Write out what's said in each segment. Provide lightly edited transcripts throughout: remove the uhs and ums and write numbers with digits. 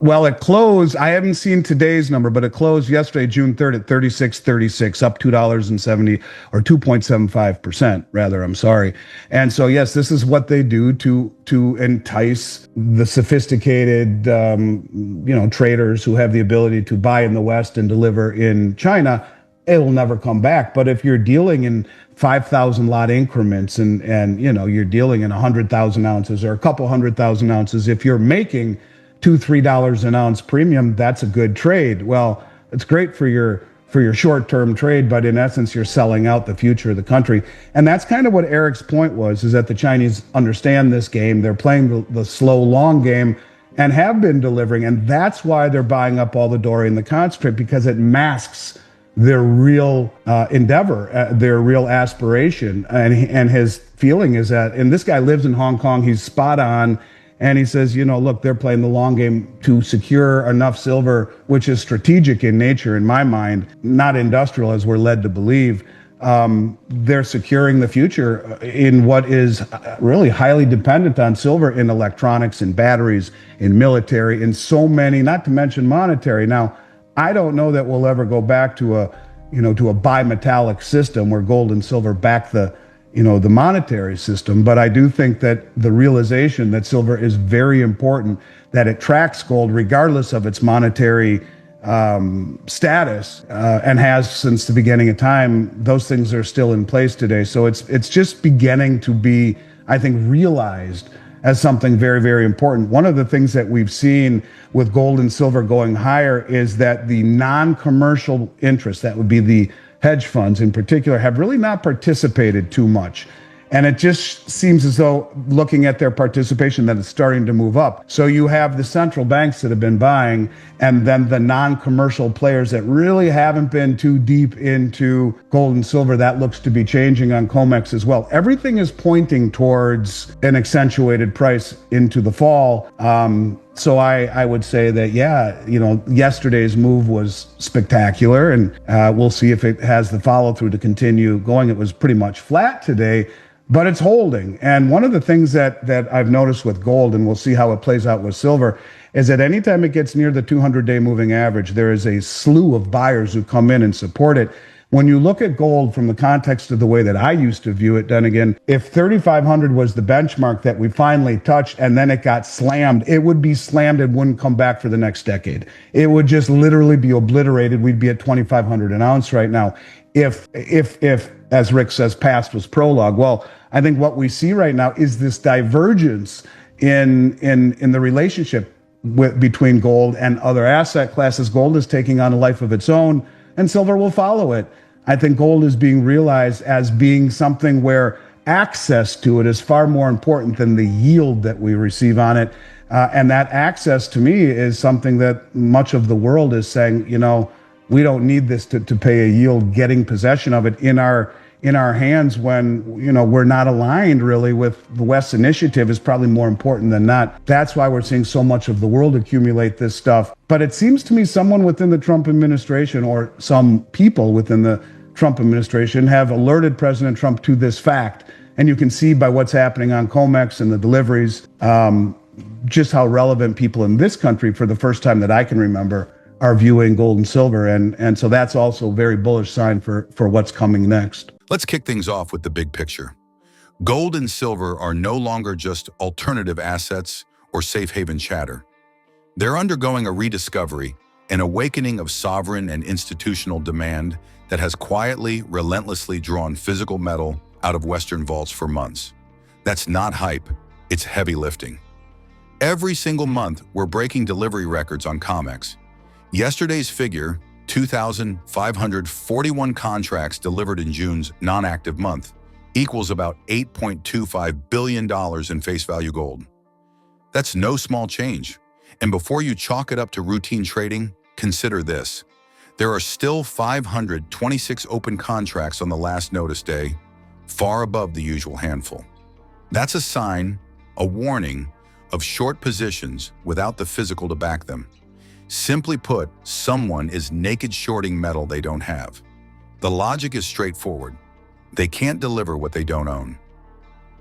Well, it closed. I haven't seen today's number, but it closed yesterday, June 3rd at 36.36, up $2.70 or 2.75%, rather. I'm sorry. And so, yes, this is what they do to entice the sophisticated, traders who have the ability to buy in the West and deliver in China. It will never come back. But if you're dealing in 5,000 lot increments and you're dealing in 100,000 ounces or a couple 100,000 ounces, if you're making $2-3 an ounce premium, that's a good trade. Well, it's great for your short-term trade, but in essence, you're selling out the future of the country. And that's kind of what Eric's point was, is that the Chinese understand this game. They're playing the slow, long game and have been delivering. And that's why they're buying up all the Dory and the concentrate, because it masks their real endeavor, their real aspiration. And his feeling is that, and this guy lives in Hong Kong, he's spot on. And he says, look, they're playing the long game to secure enough silver, which is strategic in nature, in my mind, not industrial, as we're led to believe. They're securing the future in what is really highly dependent on silver in electronics, in batteries, in military, in so many, not to mention monetary. Now, I don't know that we'll ever go back to a bimetallic system where gold and silver back the monetary system. But I do think that the realization that silver is very important, that it tracks gold regardless of its monetary status, and has since the beginning of time, those things are still in place today. So it's just beginning to be, I think, realized as something very, very important. One of the things that we've seen with gold and silver going higher is that the non-commercial interests, that would be the hedge funds in particular, have really not participated too much. And it just seems as though, looking at their participation, that it's starting to move up. So you have the central banks that have been buying, and then the non-commercial players that really haven't been too deep into gold and silver. That looks to be changing on COMEX as well. Everything is pointing towards an accentuated price into the fall. So I would say that, yesterday's move was spectacular, and we'll see if it has the follow through to continue going. It was pretty much flat today, but it's holding. And one of the things that I've noticed with gold, and we'll see how it plays out with silver, is that anytime it gets near the 200-day moving average, there is a slew of buyers who come in and support it. When you look at gold from the context of the way that I used to view it, then again, if 3,500 was the benchmark that we finally touched and then it got slammed, it would be slammed and wouldn't come back for the next decade. It would just literally be obliterated. We'd be at 2,500 an ounce right now. If, as Rick says, past was prologue. Well, I think what we see right now is this divergence in the relationship between gold and other asset classes. Gold is taking on a life of its own, and silver will follow it. I think gold is being realized as being something where access to it is far more important than the yield that we receive on it. And that access, to me, is something that much of the world is saying, we don't need this to pay a yield. Getting possession of it in our hands when we're not aligned really with the West's initiative is probably more important than not. That's why we're seeing so much of the world accumulate this stuff. But it seems to me someone within the Trump administration, or some people within the Trump administration, have alerted President Trump to this fact. And you can see by what's happening on COMEX and the deliveries, just how relevant people in this country, for the first time that I can remember, are viewing gold and silver. And so that's also a very bullish sign for what's coming next. Let's kick things off with the big picture. Gold and silver are no longer just alternative assets or safe haven chatter. They're undergoing a rediscovery, an awakening of sovereign and institutional demand that has quietly, relentlessly drawn physical metal out of Western vaults for months. That's not hype, it's heavy lifting. Every single month, we're breaking delivery records on COMEX. Yesterday's figure, 2,541 contracts delivered in June's non-active month, equals about $8.25 billion in face value gold. That's no small change. And before you chalk it up to routine trading, consider this. There are still 526 open contracts on the last notice day, far above the usual handful. That's a sign, a warning, of short positions without the physical to back them. Simply put, someone is naked shorting metal they don't have. The logic is straightforward. They can't deliver what they don't own.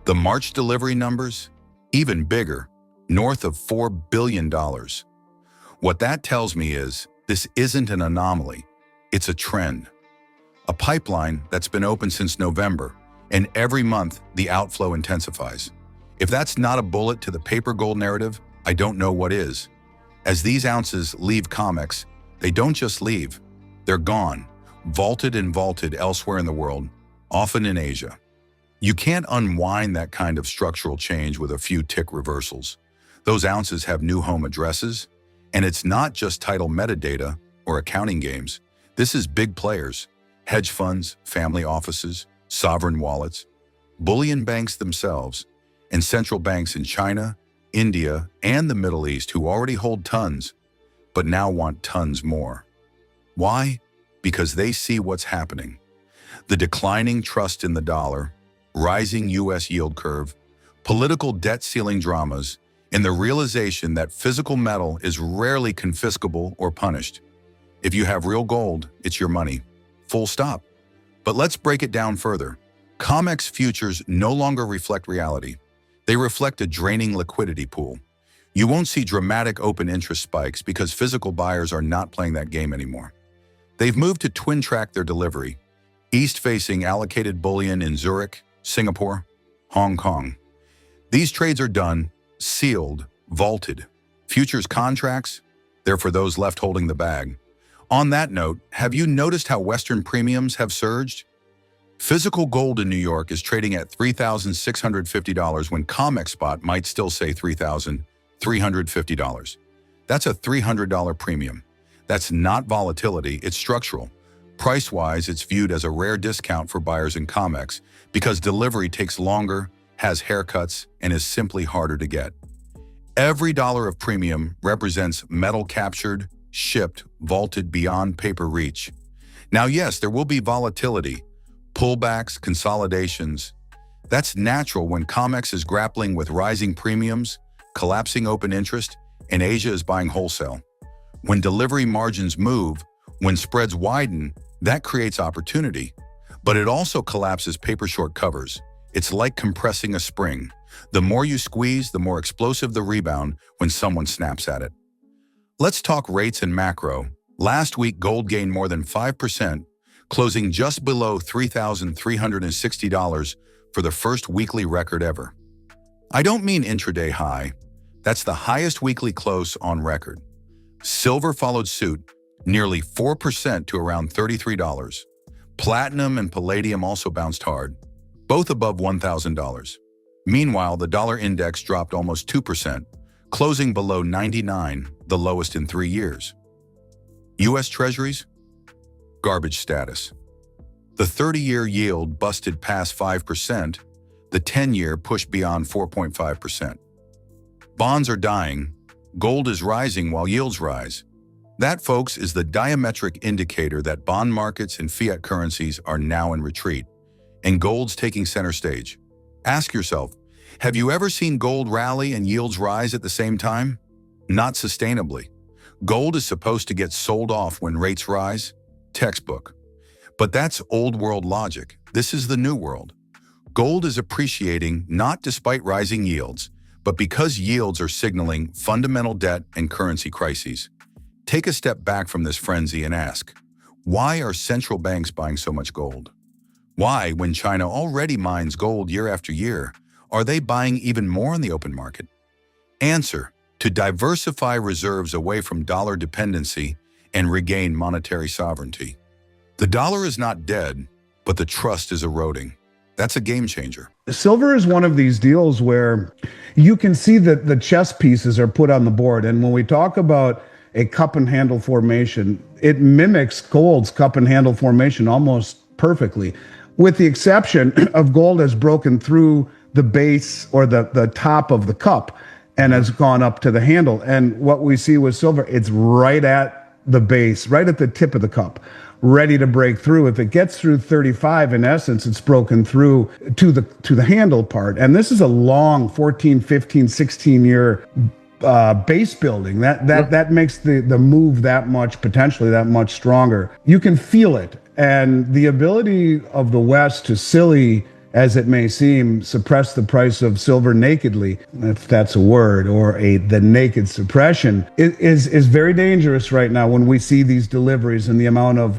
The March delivery numbers? Even bigger, north of $4 billion. What that tells me is this isn't an anomaly, it's a trend. A pipeline that's been open since November, and every month the outflow intensifies. If that's not a bullet to the paper gold narrative, I don't know what is. As these ounces leave COMEX, they don't just leave, they're gone, vaulted and vaulted elsewhere in the world, often in Asia. You can't unwind that kind of structural change with a few tick reversals. Those ounces have new home addresses, and it's not just title metadata or accounting games. This is big players, hedge funds, family offices, sovereign wallets, bullion banks themselves, and central banks in China, India, and the Middle East who already hold tons, but now want tons more. Why? Because they see what's happening. The declining trust in the dollar, rising U.S. yield curve, political debt ceiling dramas, and the realization that physical metal is rarely confiscable or punished. If you have real gold, it's your money. Full stop. But let's break it down further. COMEX futures no longer reflect reality. They reflect a draining liquidity pool. You won't see dramatic open interest spikes because physical buyers are not playing that game anymore. They've moved to twin track their delivery, east-facing allocated bullion in Zurich, Singapore, Hong Kong. These trades are done, sealed, vaulted. Futures contracts, they're for those left holding the bag. On that note, have you noticed how Western premiums have surged? Physical gold in New York is trading at $3,650 when COMEX spot might still say $3,350. That's a $300 premium. That's not volatility, it's structural. Price-wise, it's viewed as a rare discount for buyers in COMEX because delivery takes longer, has haircuts, and is simply harder to get. Every dollar of premium represents metal captured, shipped, vaulted beyond paper reach. Now, yes, there will be volatility, pullbacks, consolidations. That's natural when COMEX is grappling with rising premiums, collapsing open interest, and Asia is buying wholesale. When delivery margins move, when spreads widen, that creates opportunity. But it also collapses paper short covers. It's like compressing a spring. The more you squeeze, the more explosive the rebound when someone snaps at it. Let's talk rates and macro. Last week, gold gained more than 5%, closing just below $3,360 for the first weekly record ever. I don't mean intraday high. That's the highest weekly close on record. Silver followed suit, nearly 4% to around $33. Platinum and palladium also bounced hard, both above $1,000. Meanwhile, the dollar index dropped almost 2%, closing below 99, the lowest in 3 years. U.S. Treasuries? Garbage status. The 30-year yield busted past 5%, the 10-year pushed beyond 4.5%. Bonds are dying, gold is rising while yields rise. That, folks, is the diametric indicator that bond markets and fiat currencies are now in retreat, and gold's taking center stage. Ask yourself, have you ever seen gold rally and yields rise at the same time? Not sustainably. Gold is supposed to get sold off when rates rise. Textbook. But that's old world logic. This is the new world. Gold is appreciating not despite rising yields, but because yields are signaling fundamental debt and currency crises. Take a step back from this frenzy and ask, why are central banks buying so much gold? Why, when China already mines gold year after year, are they buying even more in the open market? Answer: to diversify reserves away from dollar dependency and regain monetary sovereignty. The dollar is not dead, but the trust is eroding. That's a game changer. Silver is one of these deals where you can see that the chess pieces are put on the board. And when we talk about a cup and handle formation, it mimics gold's cup and handle formation almost perfectly, with the exception of gold has broken through the base or the top of the cup and has gone up to the handle. And what we see with silver, it's right at the base, right at the tip of the cup, ready to break through. If it gets through 35, in essence, it's broken through to the handle part. And this is a long 14, 15, 16 year base building. That makes the move that much, potentially that much stronger. You can feel it. And the ability of the West to silly as it may seem, suppress the price of silver nakedly, if that's a word, or the naked suppression, is very dangerous right now when we see these deliveries and the amount of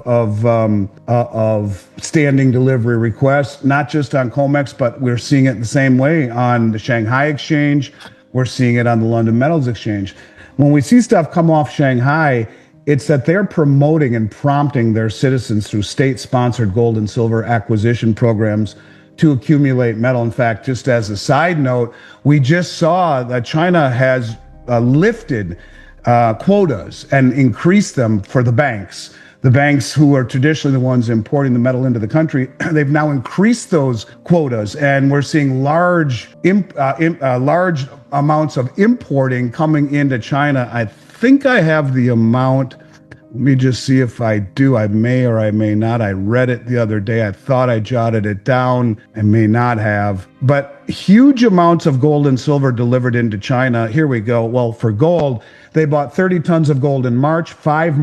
standing delivery requests, not just on COMEX, but we're seeing it the same way on the Shanghai Exchange. We're seeing it on the London Metals Exchange. When we see stuff come off Shanghai, it's that they're promoting and prompting their citizens through state-sponsored gold and silver acquisition programs to accumulate metal. In fact, just as a side note, we just saw that China has lifted quotas and increased them for the banks. The banks, who are traditionally the ones importing the metal into the country, they've now increased those quotas, and we're seeing large amounts of importing coming into China. I think I have the amount. Let me just see if I do. I may or I may not. I read it the other day. I thought I jotted it down. I may not have. But huge amounts of gold and silver delivered into China. Here we go. Well, for gold, they bought 30 tons of gold in March, five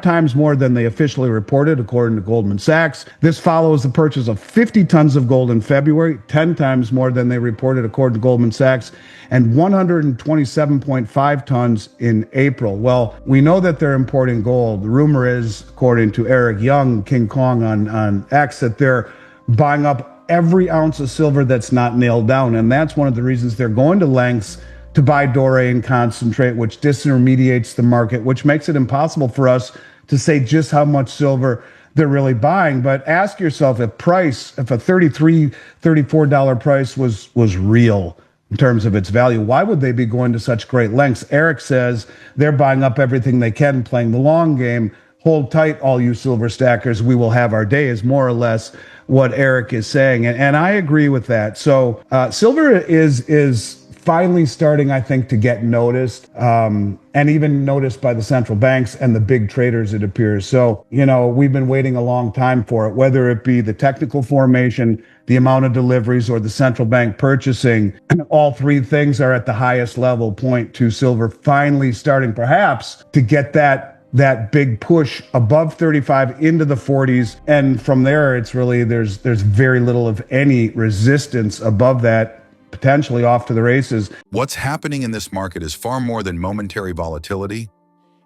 times more than they officially reported, according to Goldman Sachs. This follows the purchase of 50 tons of gold in February, 10 times more than they reported, according to Goldman Sachs, and 127.5 tons in April. Well, we know that they're importing gold. The rumor is, according to Eric Young, King Kong on X, that they're buying up every ounce of silver that's not nailed down. And that's one of the reasons they're going to lengths to buy doré and concentrate, which disintermediates the market, which makes it impossible for us to say just how much silver they're really buying. But ask yourself, if a $33, $34 price was real in terms of its value, why would they be going to such great lengths? Eric says they're buying up everything they can, playing the long game. Hold tight, all you silver stackers. We will have our day, is more or less what Eric is saying. And I agree with that. So silver is finally starting, I think, to get noticed, and even noticed by the central banks and the big traders, it appears. So, we've been waiting a long time for it, whether it be the technical formation, the amount of deliveries, or the central bank purchasing. All three things are at the highest level, point to silver finally starting perhaps to get that big push above 35 into the 40s. And from there, it's really, there's very little of any resistance above that, potentially off to the races. What's happening in this market is far more than momentary volatility.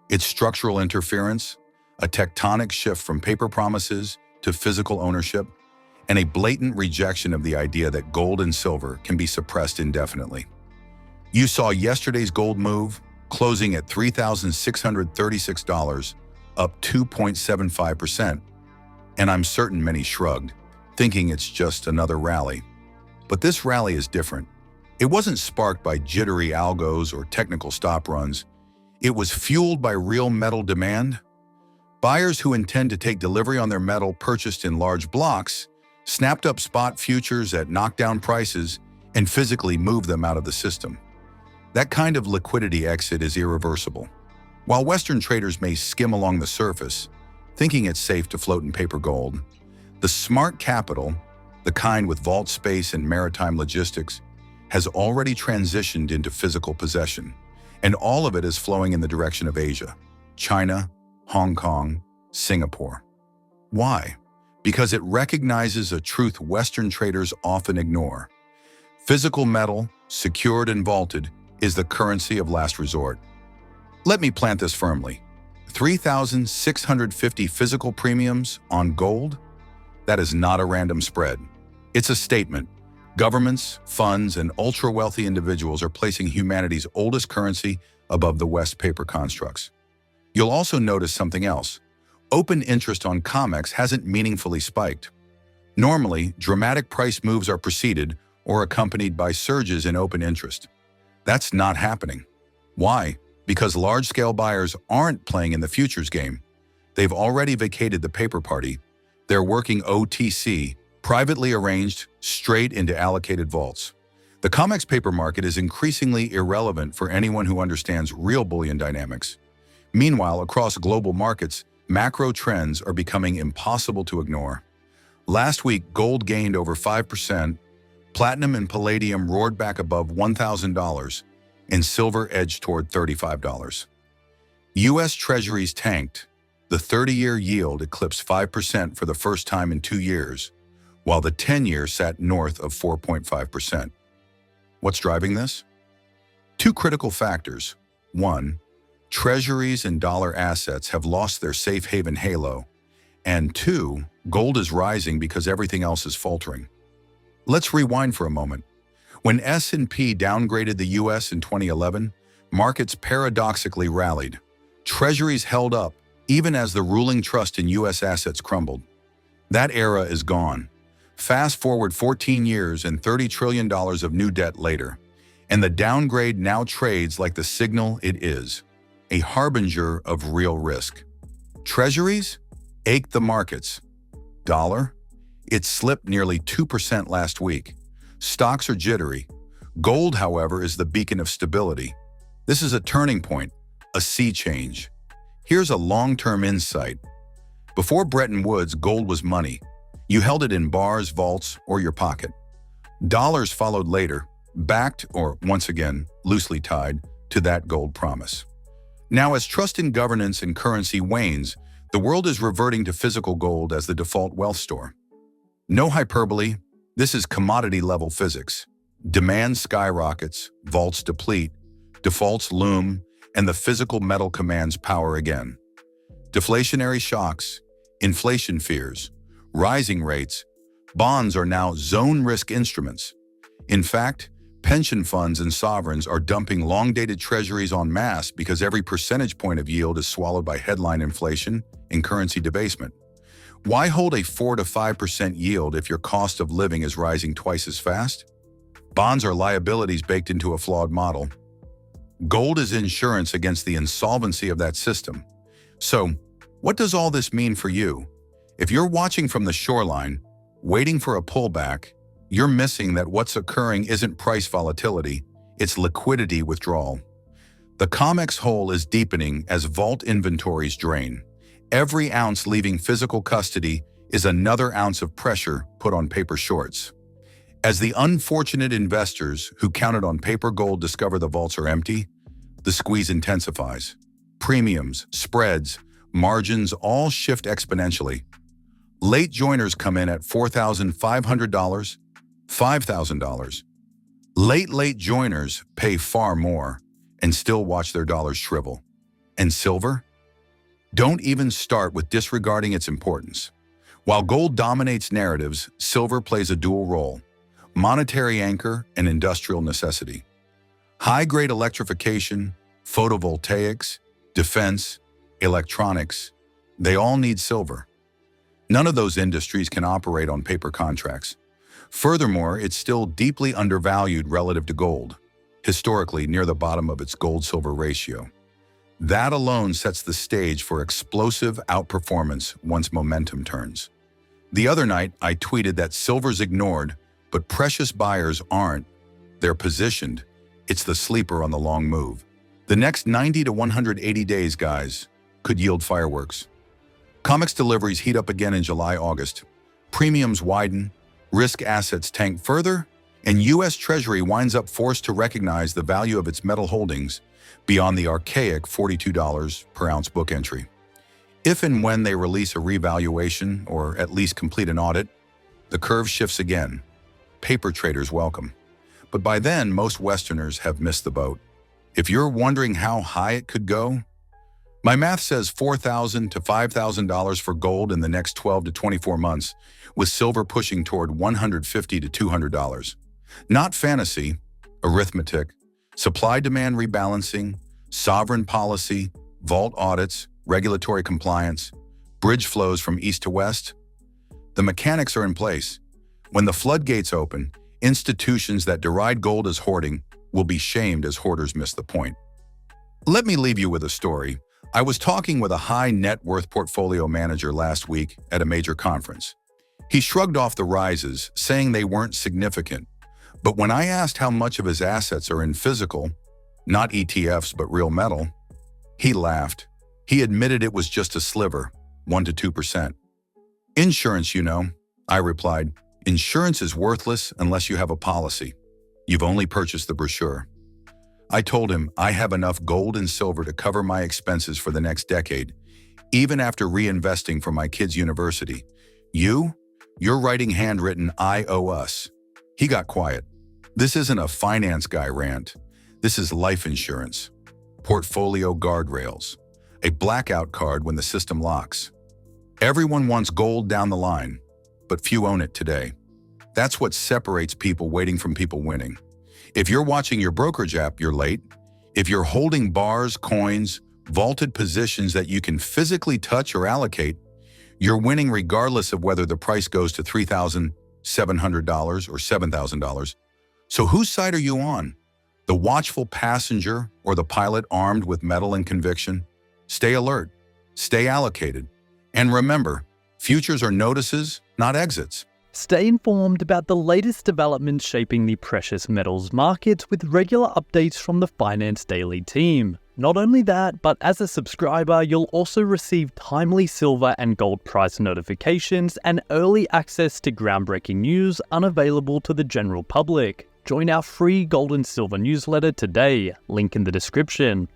It's structural interference, a tectonic shift from paper promises to physical ownership, and a blatant rejection of the idea that gold and silver can be suppressed indefinitely. You saw yesterday's gold move, closing at $3,636, up 2.75%. And I'm certain many shrugged, thinking it's just another rally. But this rally is different. It wasn't sparked by jittery algos or technical stop runs. It was fueled by real metal demand. Buyers who intend to take delivery on their metal purchased in large blocks snapped up spot futures at knockdown prices and physically moved them out of the system. That kind of liquidity exit is irreversible. While Western traders may skim along the surface, thinking it's safe to float in paper gold, the smart capital, the kind with vault space and maritime logistics, has already transitioned into physical possession, and all of it is flowing in the direction of Asia, China, Hong Kong, Singapore. Why? Because it recognizes a truth Western traders often ignore. Physical metal, secured and vaulted, is the currency of last resort. Let me plant this firmly. 3,650 physical premiums on gold? That is not a random spread. It's a statement. Governments, funds, and ultra-wealthy individuals are placing humanity's oldest currency above the West paper constructs. You'll also notice something else. Open interest on COMEX hasn't meaningfully spiked. Normally, dramatic price moves are preceded or accompanied by surges in open interest. That's not happening. Why? Because large-scale buyers aren't playing in the futures game. They've already vacated the paper party. They're working OTC, privately arranged, straight into allocated vaults. The COMEX paper market is increasingly irrelevant for anyone who understands real bullion dynamics. Meanwhile, across global markets, macro trends are becoming impossible to ignore. Last week, gold gained over 5%, platinum and palladium roared back above $1,000, and silver edged toward $35. U.S. Treasuries tanked. The 30-year yield eclipsed 5% for the first time in 2 years, while the 10-year sat north of 4.5%. What's driving this? Two critical factors. One, treasuries and dollar assets have lost their safe haven halo. And two, gold is rising because everything else is faltering. Let's rewind for a moment. When S&P downgraded the US in 2011, markets paradoxically rallied. Treasuries held up, even as the ruling trust in US assets crumbled. That era is gone. Fast forward 14 years and $30 trillion of new debt later, and the downgrade now trades like the signal it is, a harbinger of real risk. Treasuries ached the markets. Dollar? It slipped nearly 2% last week. Stocks are jittery. Gold, however, is the beacon of stability. This is a turning point, a sea change. Here's a long-term insight. Before Bretton Woods, gold was money. You held it in bars, vaults, or your pocket. Dollars followed later, backed, or once again, loosely tied, to that gold promise. Now, as trust in governance and currency wanes, the world is reverting to physical gold as the default wealth store. No hyperbole, this is commodity-level physics. Demand skyrockets, vaults deplete, defaults loom, and the physical metal commands power again. Deflationary shocks, inflation fears, rising rates, bonds are now zone risk instruments. In fact, pension funds and sovereigns are dumping long-dated treasuries en masse because every percentage point of yield is swallowed by headline inflation and currency debasement. Why hold a 4 to 5% yield if your cost of living is rising twice as fast? Bonds are liabilities baked into a flawed model. Gold is insurance against the insolvency of that system. So, what does all this mean for you? If you're watching from the shoreline, waiting for a pullback, you're missing that what's occurring isn't price volatility, it's liquidity withdrawal. The COMEX hole is deepening as vault inventories drain. Every ounce leaving physical custody is another ounce of pressure put on paper shorts. As the unfortunate investors who counted on paper gold discover the vaults are empty, the squeeze intensifies. Premiums, spreads, margins all shift exponentially. Late joiners come in at $4,500, $5,000. Late joiners pay far more and still watch their dollars shrivel. And silver? Don't even start with disregarding its importance. While gold dominates narratives, silver plays a dual role: monetary anchor and industrial necessity. High-grade electrification, photovoltaics, defense, electronics, they all need silver. None of those industries can operate on paper contracts. Furthermore, it's still deeply undervalued relative to gold, historically near the bottom of its gold-silver ratio. That alone sets the stage for explosive outperformance once momentum turns. The other night, I tweeted that silver's ignored, but precious buyers aren't. They're positioned. It's the sleeper on the long move. The next 90 to 180 days, guys, could yield fireworks. COMEX deliveries heat up again in July, August. Premiums widen, risk assets tank further, and U.S. Treasury winds up forced to recognize the value of its metal holdings beyond the archaic $42 per ounce book entry. If and when they release a revaluation, or at least complete an audit, the curve shifts again. Paper traders welcome. But by then, most Westerners have missed the boat. If you're wondering how high it could go, my math says $4,000 to $5,000 for gold in the next 12 to 24 months, with silver pushing toward $150 to $200. Not fantasy, arithmetic, supply-demand rebalancing, sovereign policy, vault audits, regulatory compliance, bridge flows from east to west. The mechanics are in place. When the floodgates open, institutions that deride gold as hoarding will be shamed as hoarders miss the point. Let me leave you with a story. I was talking with a high net worth portfolio manager last week at a major conference. He shrugged off the rises, saying they weren't significant. But when I asked how much of his assets are in physical, not ETFs but real metal, he laughed. He admitted it was just a sliver, 1 to 2%. Insurance, you know, I replied. Insurance is worthless unless you have a policy. You've only purchased the brochure. I told him I have enough gold and silver to cover my expenses for the next decade, even after reinvesting for my kids' university. You You're writing handwritten "I owe us." He got quiet. This isn't a finance guy rant. This is life insurance. Portfolio guardrails. A blackout card when the system locks. Everyone wants gold down the line, but few own it today. That's what separates people waiting from people winning. If you're watching your brokerage app, you're late. If you're holding bars, coins, vaulted positions that you can physically touch or allocate, you're winning regardless of whether the price goes to $3,700 or $7,000. So whose side are you on? The watchful passenger or the pilot armed with metal and conviction? Stay alert, stay allocated, and remember, futures are notices, not exits. Stay informed about the latest developments shaping the precious metals markets with regular updates from the Finance Daily team. Not only that, but as a subscriber, you'll also receive timely silver and gold price notifications and early access to groundbreaking news unavailable to the general public. Join our free gold and silver newsletter today, link in the description.